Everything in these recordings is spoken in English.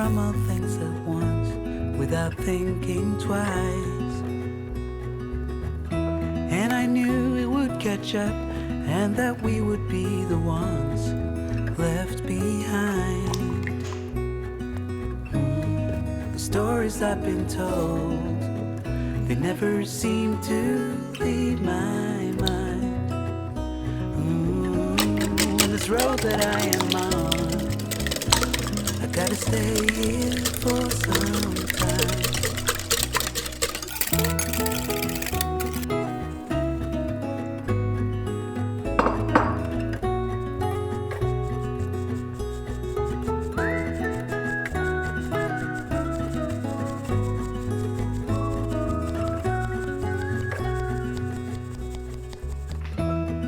from all things at once without thinking twice. And I knew it would catch up and that we would be the ones left behind. The stories I've been told, they never seem to leave my mind. This road that I am on, I gotta stay here for some time.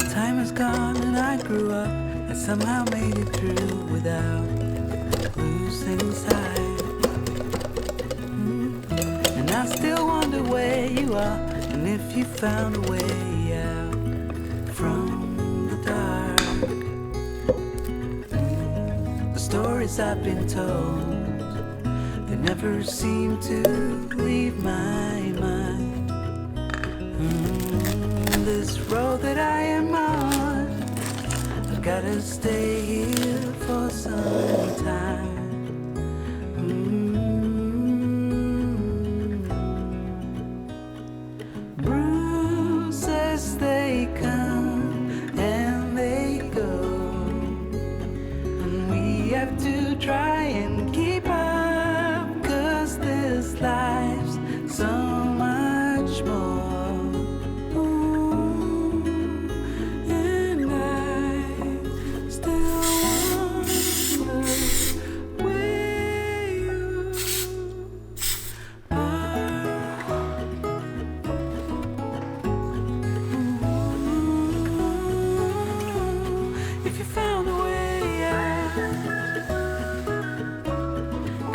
Time is gone and I grew up. I somehow made it through without losing sight. And I still wonder where you are and if you found a way out from the dark. The stories I've been told, they never seem to leave my mind. This road that I am on, I gotta stay here for some time. Bruises, they come and they go, and we have to try and keep up, 'cause this life's so much more. If you found a way out,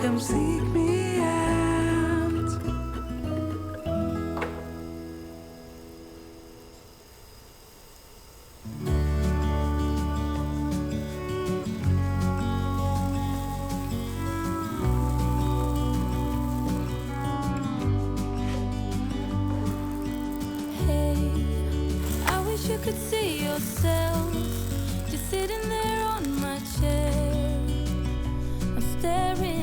come seek me out. Hey, I wish you could see yourself just sitting there on my chair. I'm staring